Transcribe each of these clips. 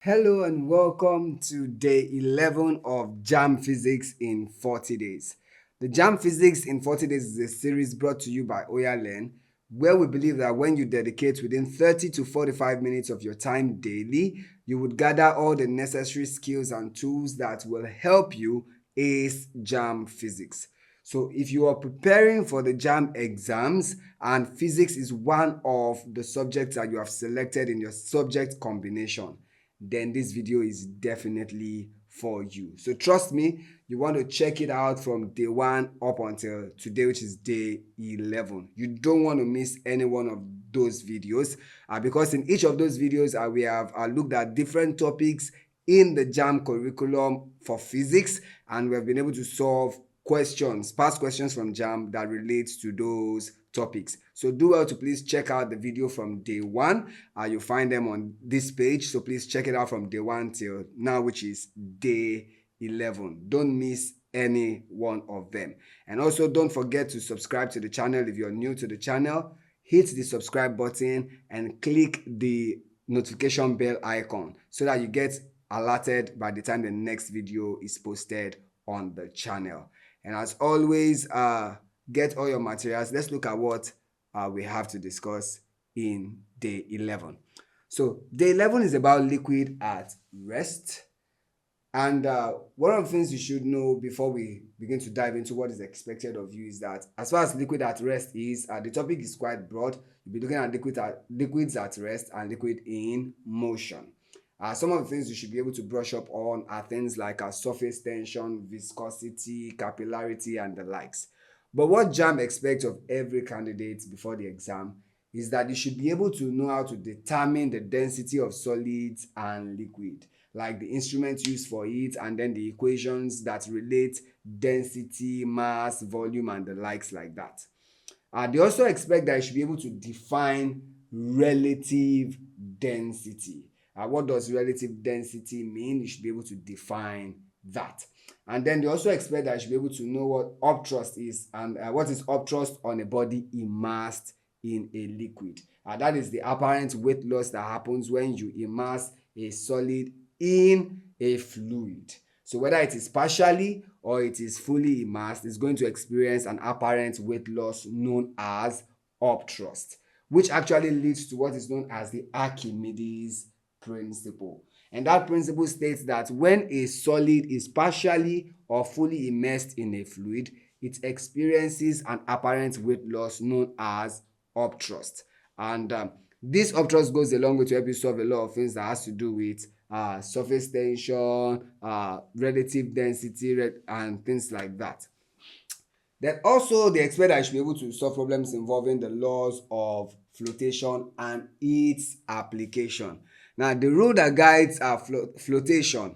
Hello and welcome to day 11 of Jamb Physics in 40 Days. The Jamb Physics in 40 Days is a series brought to you by Oya Learn, where we believe that when you dedicate within 30 to 45 minutes of your time daily, you would gather all the necessary skills and tools that will help you ace Jamb Physics. So if you are preparing for the JAM exams and physics is one of the subjects that you have selected in your subject combination, then this video is definitely for you. So trust me, you want to check it out from day 1 up until today, which is day 11. You don't want to miss any one of those videos because in each of those videos we have looked at different topics in the JAM curriculum for physics, and we have been able to solve past questions from JAM that relates to those topics. So do well to please check out the video from day 1. You'll find them on this page, so please check it out from day 1 till now, which is day 11. Don't miss any one of them. And also don't forget to subscribe to the channel if you're new to the channel. Hit the subscribe button and click the notification bell icon so that you get alerted by the time the next video is posted on the channel. And as always, get all your materials. Let's look at what we have to discuss in day 11. So day 11 is about liquid at rest. And one of the things you should know before we begin to dive into what is expected of you is that as far as liquid at rest is, the topic is quite broad. You'll be looking at liquids at rest and liquid in motion. Some of the things you should be able to brush up on are things like surface tension, viscosity, capillarity, and the likes. But what JAM expects of every candidate before the exam is that you should be able to know how to determine the density of solids and liquid, like the instruments used for it, and then the equations that relate density, mass, volume, and the likes like that. They also expect that you should be able to define relative density. What does relative density mean? You should be able to define that. And then they also expect that you should be able to know what upthrust is and what is upthrust on a body immersed in a liquid. That is the apparent weight loss that happens when you immerse a solid in a fluid. So whether it is partially or it is fully immersed, it's going to experience an apparent weight loss known as upthrust, which actually leads to what is known as the Archimedes principle. And that principle states that when a solid is partially or fully immersed in a fluid, it experiences an apparent weight loss known as upthrust. And this upthrust goes a long way to help you solve a lot of things that has to do with surface tension, relative density, and things like that. Then also they expect that you should be able to solve problems involving the laws of flotation and its application. Now the rule that guides flotation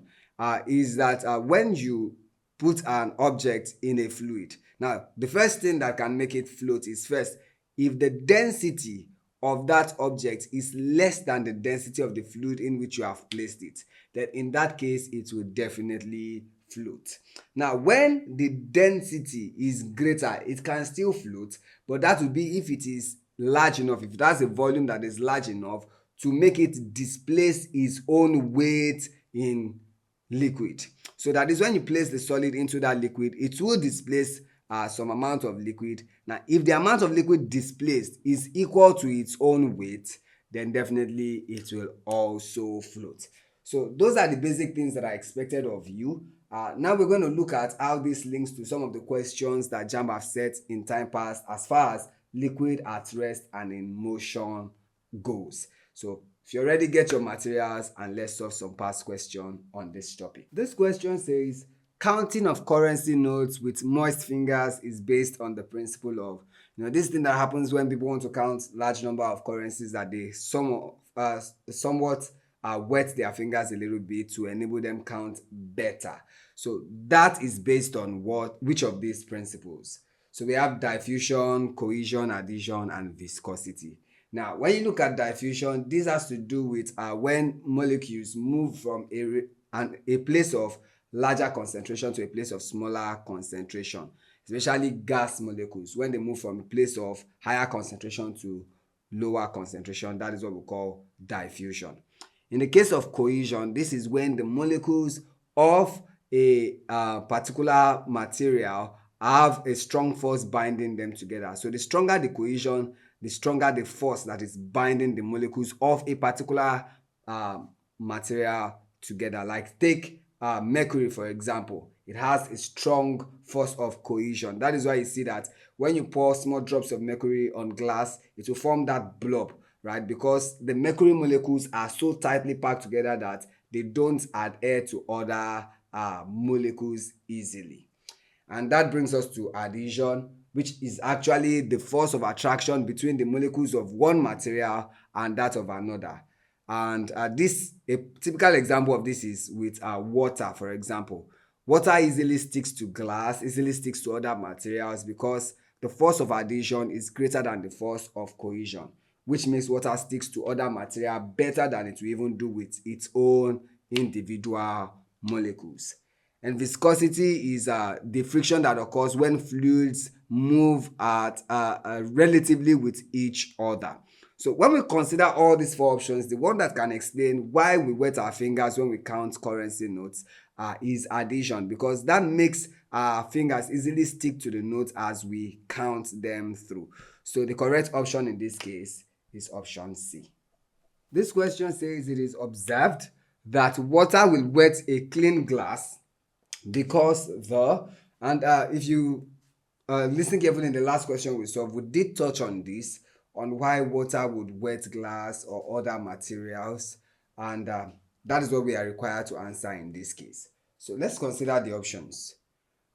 is that when you put an object in a fluid, now the first thing that can make it float is first, if the density of that object is less than the density of the fluid in which you have placed it, then in that case it will definitely float. Now when the density is greater, it can still float, but that will be if it is large enough, if it has a volume that is large enough to make it displace its own weight in liquid. So that is when you place the solid into that liquid, it will displace some amount of liquid. Now if the amount of liquid displaced is equal to its own weight, then definitely it will also float. So those are the basic things that are expected of you. Now we're going to look at how this links to some of the questions that JAMB have set in time past as far as liquid at rest and in motion goes. So if you're ready, get your materials and let's solve some past questions on this topic. This question says, counting of currency notes with moist fingers is based on the principle of, this thing that happens when people want to count large number of currencies, that they somewhat wet their fingers a little bit to enable them count better. So that is based on which of these principles? So we have diffusion, cohesion, adhesion, and viscosity. Now, when you look at diffusion, this has to do with when molecules move from a place of larger concentration to a place of smaller concentration, especially gas molecules. When they move from a place of higher concentration to lower concentration, that is what we call diffusion. In the case of cohesion, this is when the molecules of a particular material have a strong force binding them together. So the stronger the cohesion, the stronger the force that is binding the molecules of a particular material together. Like take mercury, for example. It has a strong force of cohesion. That is why you see that when you pour small drops of mercury on glass, it will form that blob, right? Because the mercury molecules are so tightly packed together that they don't adhere to other molecules easily. And that brings us to adhesion, which is actually the force of attraction between the molecules of one material and that of another. And a typical example of this is with water, for example. Water easily sticks to glass, easily sticks to other materials because the force of adhesion is greater than the force of cohesion, which makes water sticks to other material better than it will even do with its own individual molecules. And viscosity is the friction that occurs when fluids move at relatively with each other. So when we consider all these four options, the one that can explain why we wet our fingers when we count currency notes is addition, because that makes our fingers easily stick to the notes as we count them through. So the correct option in this case is option C. This question says it is observed that water will wet a clean glass because if you listen carefully in the last question we solved, we did touch on this, on why water would wet glass or other materials, and that is what we are required to answer in this case. So let's consider the options.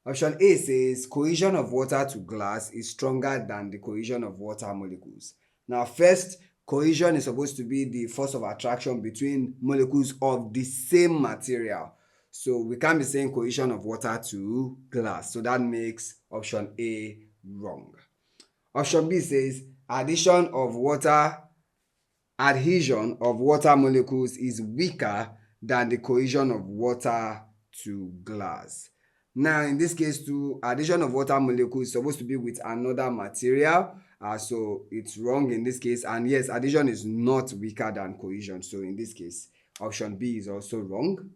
Option A says cohesion of water to glass is stronger than the cohesion of water molecules. Now first, cohesion is supposed to be the force of attraction between molecules of the same material. So we can't be saying cohesion of water to glass. So that makes option A wrong. Option B says adhesion of water molecules is weaker than the cohesion of water to glass. Now in this case too, addition of water molecules is supposed to be with another material, so it's wrong in this case. And yes, addition is not weaker than cohesion, so in this case option B is also wrong.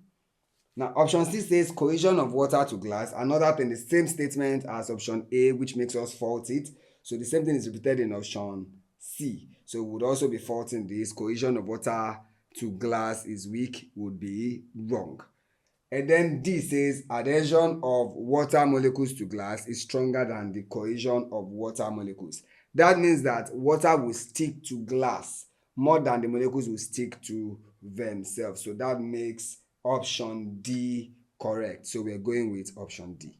Now option C says cohesion of water to glass, another thing, the same statement as option A, which makes us fault it. So the same thing is repeated in option C. So we would also be faulting this. Cohesion of water to glass is weak, would be wrong. And then D says adhesion of water molecules to glass is stronger than the cohesion of water molecules. That means that water will stick to glass more than the molecules will stick to themselves. So that makes option D correct. So we're going with option D.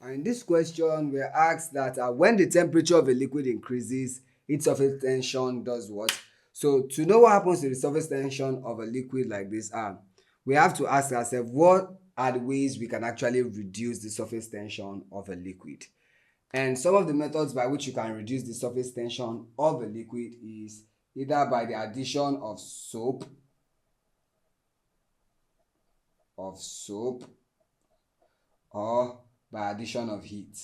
And in this question, we're asked that when the temperature of a liquid increases, its surface tension does what? So to know what happens to the surface tension of a liquid like this, we have to ask ourselves, what are the ways we can actually reduce the surface tension of a liquid? And some of the methods by which you can reduce the surface tension of a liquid is either by the addition of soap, or by addition of heat.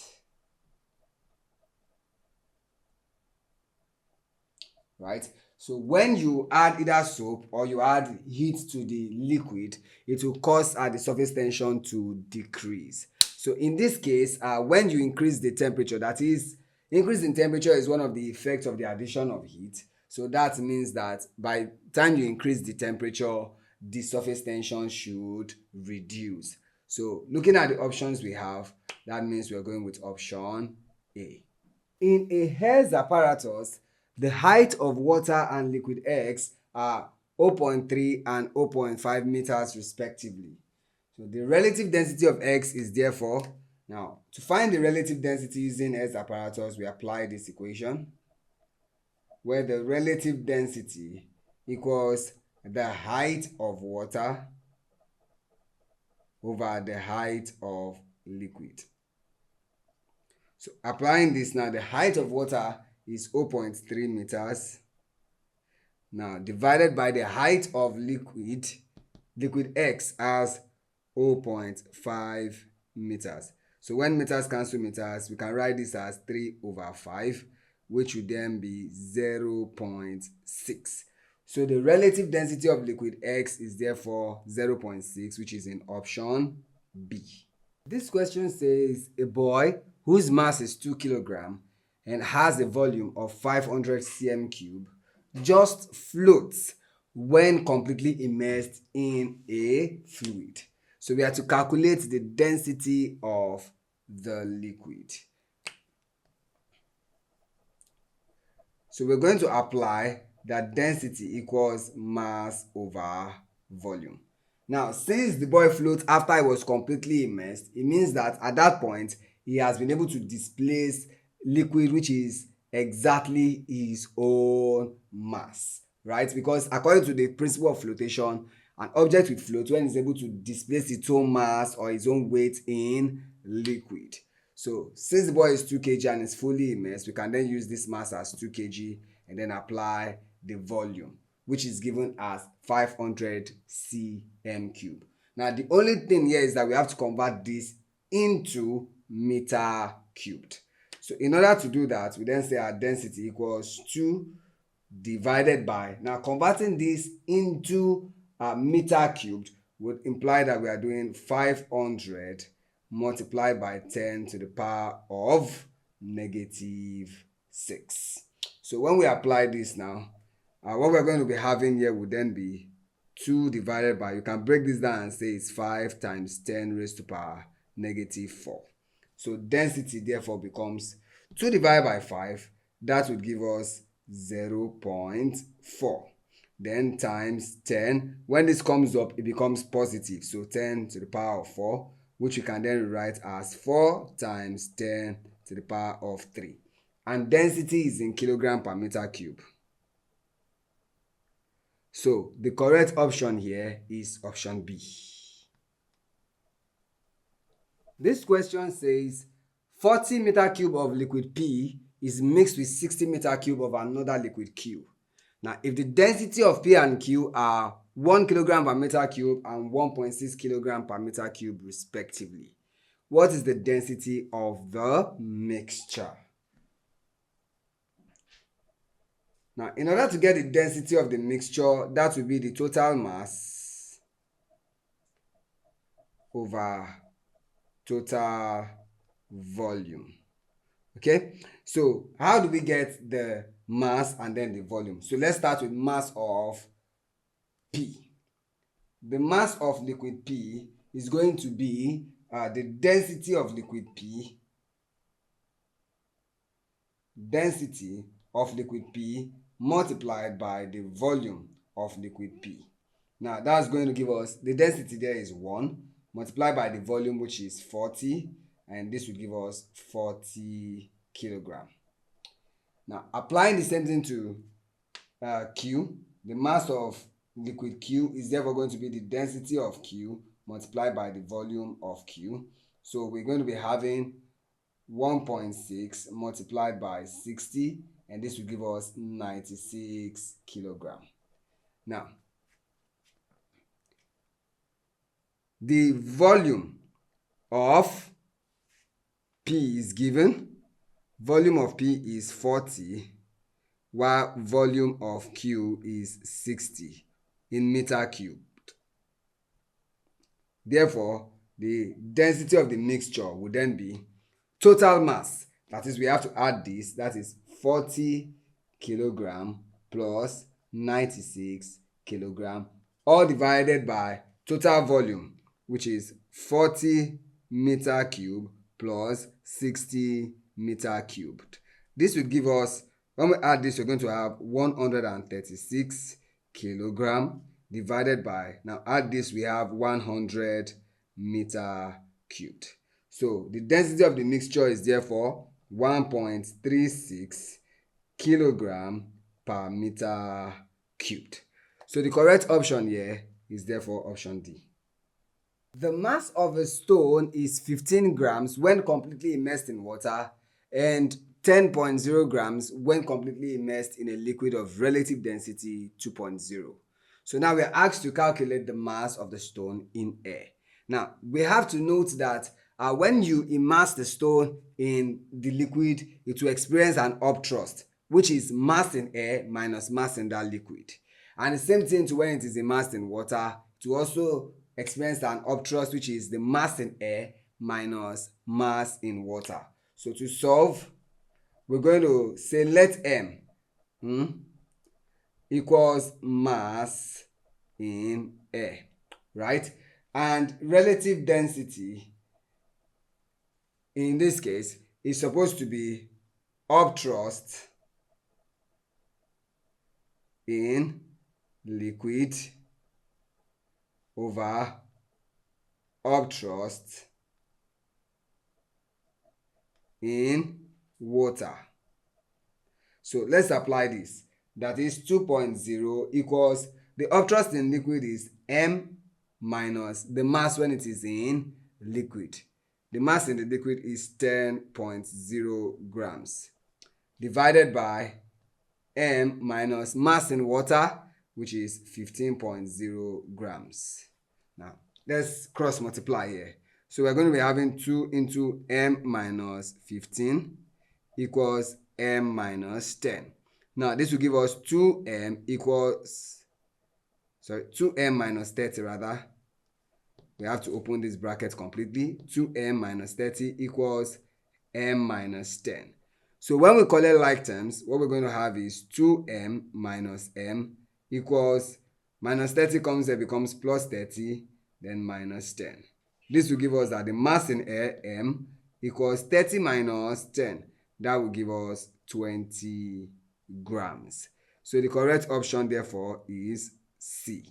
Right? So when you add either soap or you add heat to the liquid, it will cause the surface tension to decrease. So in this case, when you increase the temperature, that is, increase in temperature is one of the effects of the addition of heat. So that means that by the time you increase the temperature, the surface tension should reduce. So looking at the options we have, that means we're going with option A. In a Hertz apparatus, the height of water and liquid X are 0.3 and 0.5 meters respectively. So the relative density of X is therefore, now to find the relative density using Hertz apparatus, we apply this equation where the relative density equals the height of water over the height of liquid. So applying this now, the height of water is 0.3 meters. Now divided by the height of liquid X as 0.5 meters. So when meters cancel meters, we can write this as 3 over 5, which would then be 0.6. So the relative density of liquid X is therefore 0.6, which is in option B. This question says a boy whose mass is 2 kg and has a volume of 500 cm cube just floats when completely immersed in a fluid. So we have to calculate the density of the liquid. So we're going to apply that density equals mass over volume. Now, since the boy floats after he was completely immersed, it means that at that point, he has been able to displace liquid which is exactly his own mass, right? Because according to the principle of flotation, an object will float when it's able to displace its own mass or its own weight in liquid. So since the boy is 2 kg and is fully immersed, we can then use this mass as 2 kg and then apply the volume, which is given as 500 cm cube. Now the only thing here is that we have to convert this into meter cubed. So in order to do that, we then say our density equals 2 divided by, now converting this into meter cubed would imply that we are doing 500 multiplied by 10 to the power of negative 6. So when we apply this now, what we're going to be having here would then be 2 divided by, you can break this down and say it's 5 times 10 raised to power negative 4. So density therefore becomes 2 divided by 5, that would give us 0.4. Then times 10, when this comes up, it becomes positive. So 10 to the power of 4, which we can then write as 4 times 10 to the power of 3. And density is in kilogram per meter cube. So the correct option here is option B. This question says 40 meter cube of liquid P is mixed with 60 meter cube of another liquid Q. Now, if the density of P and Q are 1 kilogram per meter cube and 1.6 kilogram per meter cube respectively, what is the density of the mixture? Now, in order to get the density of the mixture, that will be the total mass over total volume. Okay, so how do we get the mass and then the volume? So let's start with mass of P. The mass of liquid P is going to be the density of liquid P, multiplied by the volume of liquid P. Now that's going to give us, the density there is 1, multiplied by the volume which is 40, and this will give us 40 kilogram. Now applying the same thing to Q, the mass of liquid Q is therefore going to be the density of Q multiplied by the volume of Q. So we're going to be having 1.6 multiplied by 60, and this will give us 96 kilogram. Now the volume of P is given. Volume of P is 40, while volume of Q is 60 in meter cubed. Therefore, the density of the mixture would then be total mass, that is, we have to add this, that is 40 kilogram plus 96 kilogram, all divided by total volume, which is 40 meter cube plus 60 meter cubed. This will give us, when we add this, we're going to have 136 kilogram divided by, now add this, we have 100 meter cubed. So the density of the mixture is therefore 1.36 kilogram per meter cubed. So the correct option here is therefore option D. The mass of a stone is 15 grams when completely immersed in water and 10.0 grams when completely immersed in a liquid of relative density 2.0. So now we are asked to calculate the mass of the stone in air. Now we have to note that when you immerse the stone in the liquid, it will experience an upthrust, which is mass in air minus mass in that liquid. And the same thing to when it is immersed in water, to also experience an upthrust, which is the mass in air minus mass in water. So to solve, we're going to say let m equals mass in air, right? And relative density in this case is supposed to be upthrust in liquid over upthrust in water. So let's apply this. That is 2.0 equals, the upthrust in liquid is m minus the mass when it is in liquid. The mass in the liquid is 10.0 grams divided by m minus mass in water, which is 15.0 grams. Now, let's cross multiply here. So we're going to be having 2 into m minus 15 equals m minus 10. Now, this will give us 2m minus 30 rather. We have to open this bracket completely. 2m minus 30 equals m minus 10. So when we collect like terms, what we're going to have is 2m minus m equals minus 30 comes here, becomes plus 30, then minus 10. This will give us that the mass in air, m, equals 30 minus 10. That will give us 20 grams. So the correct option, therefore, is C.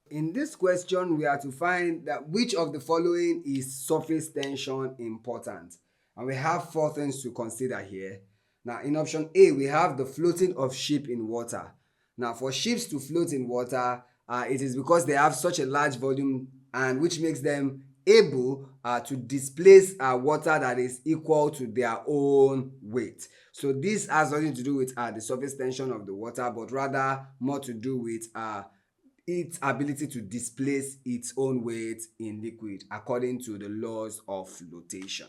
In this question, we are to find that which of the following is surface tension important. And we have 4 things to consider here. Now, in option A, we have the floating of ship in water. Now, for ships to float in water, it is because they have such a large volume, and which makes them able to displace water that is equal to their own weight. So this has nothing to do with the surface tension of the water, but rather more to do with its ability to displace its own weight in liquid according to the laws of flotation.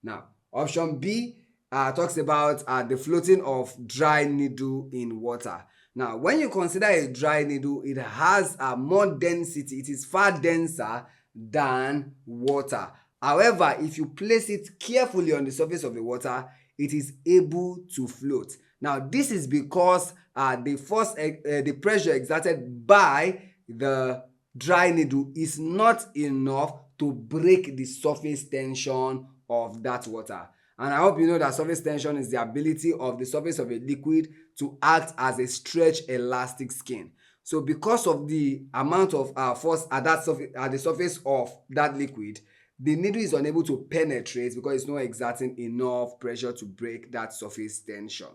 Now, option B talks about the floating of dry needle in water. Now, when you consider a dry needle, it has more density. It is far denser than water. However, if you place it carefully on the surface of the water, it is able to float. Now, this is because the pressure exerted by the dry needle is not enough to break the surface tension of that water. And I hope you know that surface tension is the ability of the surface of a liquid to act as a stretched elastic skin. So because of the amount of force at the surface of that liquid, the needle is unable to penetrate because it's not exerting enough pressure to break that surface tension.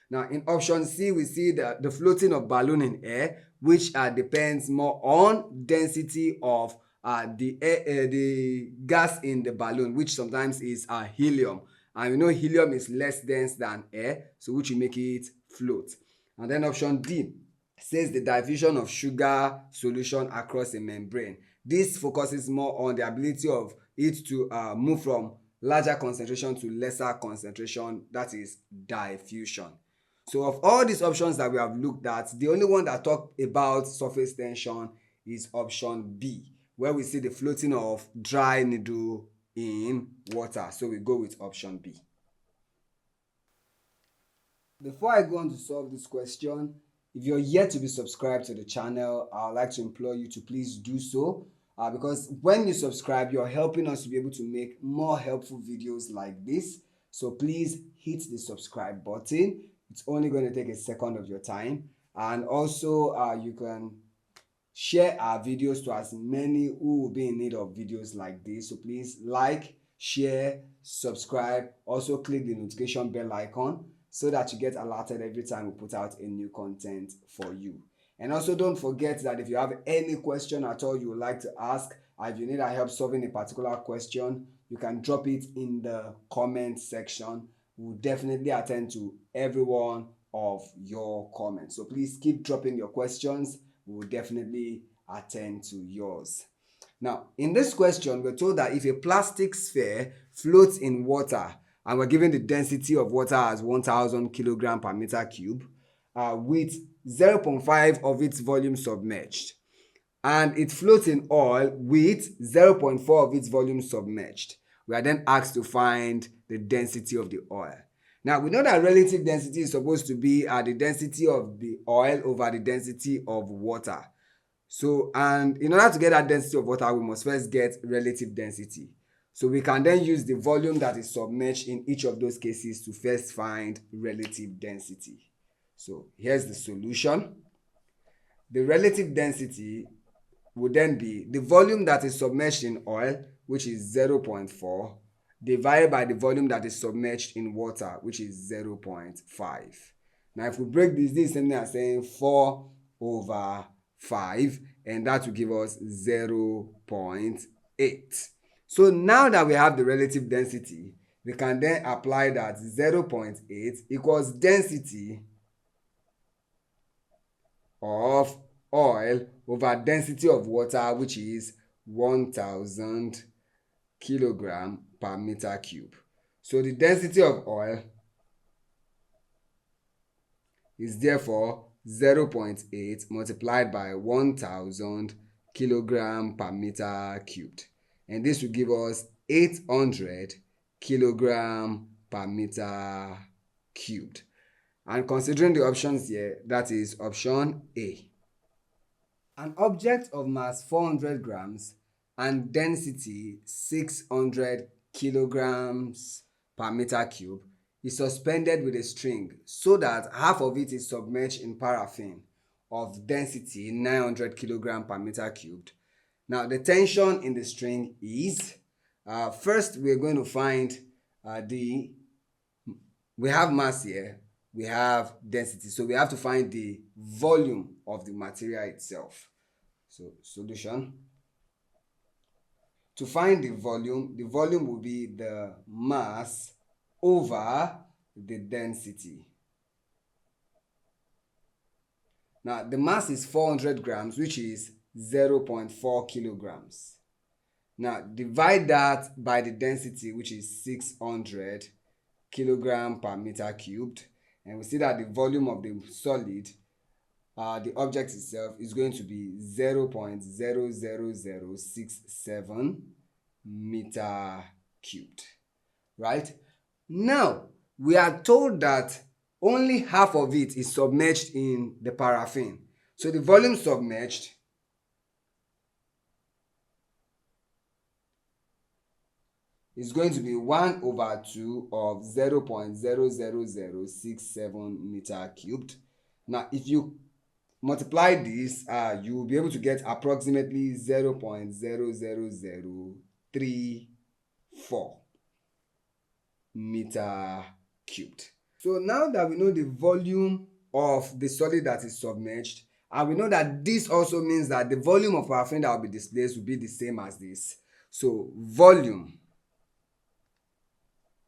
Now, in option C, we see the floating of balloon in air, which depends more on density of the gas in the balloon, which sometimes is helium. And we know helium is less dense than air, so which will make it float. And then option D says the diffusion of sugar solution across a membrane. This focuses more on the ability of it to move from larger concentration to lesser concentration, that is diffusion. So of all these options that we have looked at, the only one that talks about surface tension is option B, where we see the floating of dry needle in water. So we go with option B. Before I go on to solve this question, if you're yet to be subscribed to the channel, I would like to implore you to please do so, because when you subscribe, you're helping us to be able to make more helpful videos like this. So please hit the subscribe button. It's only going to take a second of your time. And also you can share our videos to as many who will be in need of videos like this. So please like, share, subscribe. Also click the notification bell icon so that you get alerted every time we put out a new content for you. And also don't forget that if you have any question at all you would like to ask, if you need our help solving a particular question, you can drop it in the comment section. We'll definitely attend to every one of your comments. So please keep dropping your questions. We will definitely attend to yours. Now, in this question, we're told that if a plastic sphere floats in water, and we're given the density of water as 1000 kilogram per meter cube, with 0.5 of its volume submerged, and it floats in oil with 0.4 of its volume submerged. We are then asked to find the density of the oil. Now, we know that relative density is supposed to be the density of the oil over the density of water. So, and in order to get that density of water, we must first get relative density. So we can then use the volume that is submerged in each of those cases to first find relative density. So here's the solution. The relative density would then be the volume that is submerged in oil, which is 0.4, divided by the volume that is submerged in water, which is 0.5. Now, if we break this is something as saying 4 over 5, and that will give us 0.8. So now that we have the relative density, we can then apply that 0.8 equals density of oil over density of water, which is 1000 kilogram per meter cube. So the density of oil is therefore 0.8 multiplied by 1000 kilogram per meter cubed, and this will give us 800 kilogram per meter cubed. And considering the options here, that is option A. An object of mass 400 grams and density 600 kilograms per meter cube is suspended with a string so that half of it is submerged in paraffin of density 900 kilogram per meter cubed. Now, the tension in the string is, first we're going to find we have mass here, we have density, so we have to find the volume of the material itself. So solution, to find the volume will be the mass over the density. Now, the mass is 400 grams, which is 0.4 kilograms. Now, divide that by the density, which is 600 kilogram per meter cubed, and we see that the volume of the solid, the object itself, is going to be 0.00067 meter cubed. Right? Now, we are told that only half of it is submerged in the paraffin. So the volume submerged is going to be 1 over 2 of 0.00067 meter cubed. Now, if you multiply this, you will be able to get approximately 0.00034 meter cubed. So now that we know the volume of the solid that is submerged, and we know that this also means that the volume of paraffin that will be displaced will be the same as this. So volume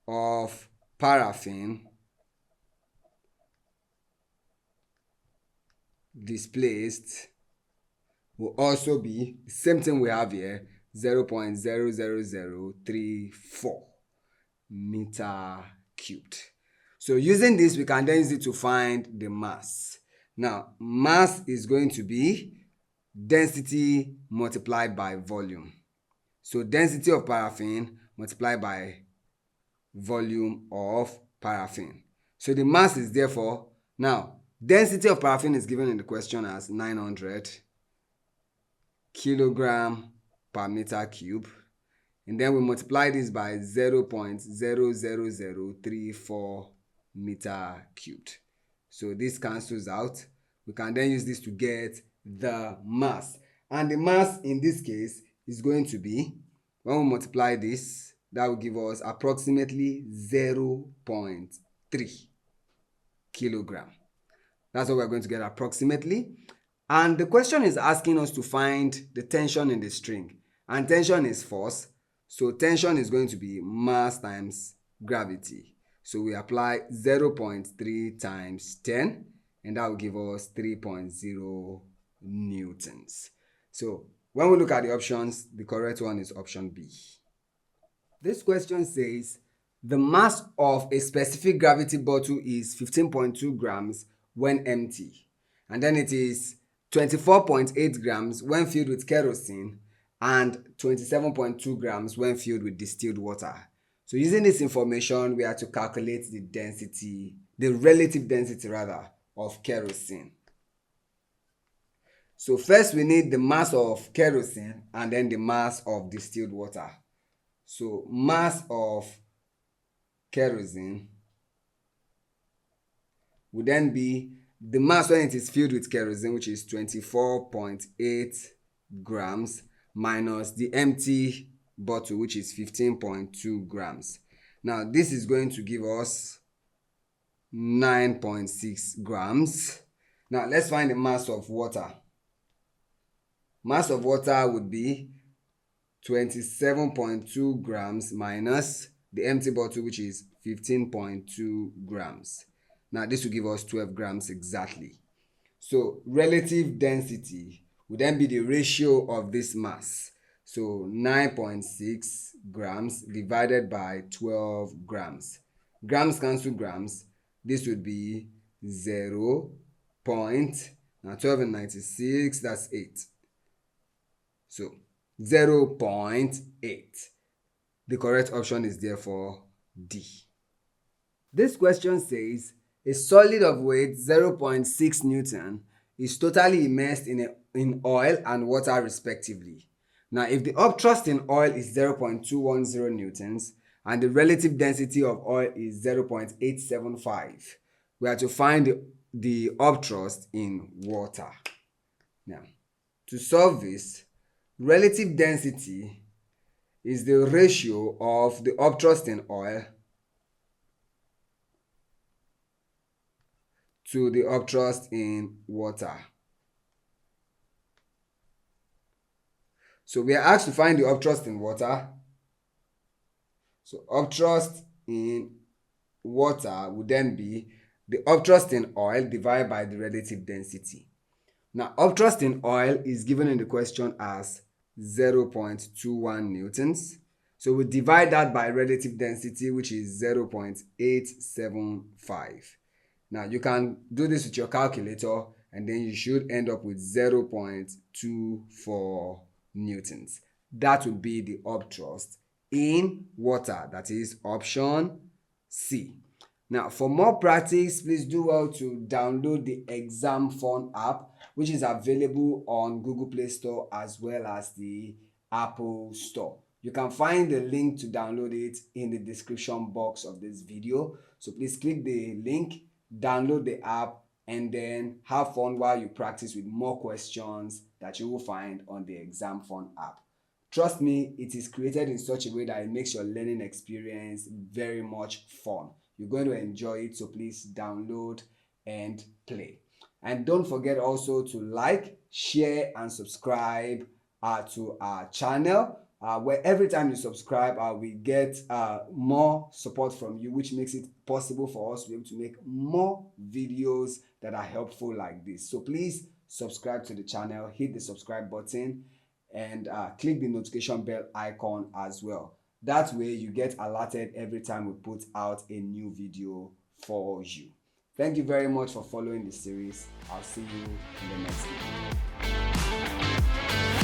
of paraffin displaced will also be the same thing we have here, 0.00034 meter cubed. So using this, we can then use it to find the mass. Now, mass is going to be density multiplied by volume. So density of paraffin multiplied by volume of paraffin. So the mass is therefore, now, density of paraffin is given in the question as 900 kilogram per meter cube. And then we multiply this by 0.00034 meter cubed. So this cancels out. We can then use this to get the mass. And the mass in this case is going to be, when we multiply this, that will give us approximately 0.3 kilogram. That's what we're going to get approximately. And the question is asking us to find the tension in the string. And tension is force. So tension is going to be mass times gravity. So we apply 0.3 times 10, and that will give us 3.0 newtons. So when we look at the options, the correct one is option B. This question says the mass of a specific gravity bottle is 15.2 grams when empty, and then it is 24.8 grams when filled with kerosene and 27.2 grams when filled with distilled water. So using this information, we are to calculate the relative density rather, of kerosene. So first we need the mass of kerosene and then the mass of distilled water. So mass of kerosene would then be the mass when it is filled with kerosene, which is 24.8 grams, minus the empty bottle, which is 15.2 grams. Now this is going to give us 9.6 grams. Now let's find the mass of water. Mass of water would be 27.2 grams minus the empty bottle, which is 15.2 grams. Now this will give us 12 grams exactly. So relative density would then be the ratio of this mass. So 9.6 grams divided by 12 grams. Grams cancel grams. This would be 0. Now 12 and 96, that's 8. So 0.8. The correct option is therefore D. This question says a solid of weight 0.6 Newton is totally immersed in oil and water respectively. Now if the upthrust in oil is 0.210 newtons and the relative density of oil is 0.875, we are to find the upthrust in water. Now to solve this, relative density is the ratio of the upthrust in oil to the upthrust in water. So we are asked to find the upthrust in water. So upthrust in water would then be the upthrust in oil divided by the relative density. Now upthrust in oil is given in the question as 0.21 newtons. So we divide that by relative density, which is 0.875. Now you can do this with your calculator and then you should end up with 0.24 newtons. That would be the upthrust in water. That is option C. Now for more practice, please do well to download the Exam Fun app, which is available on Google Play Store as well as the Apple Store. You can find the link to download it in the description box of this video. So please click the link, download the app, and then have fun while you practice with more questions that you will find on the Exam Fun app. Trust me, it is created in such a way that it makes your learning experience very much fun. You're going to enjoy it, so please download and play. And don't forget also to like, share, and subscribe to our channel. Where every time you subscribe, we get more support from you, which makes it possible for us to be able to make more videos that are helpful like this. So please subscribe to the channel, hit the subscribe button, and click the notification bell icon as well. That way you get alerted every time we put out a new video for you. Thank you very much for following the series. I'll see you in the next video.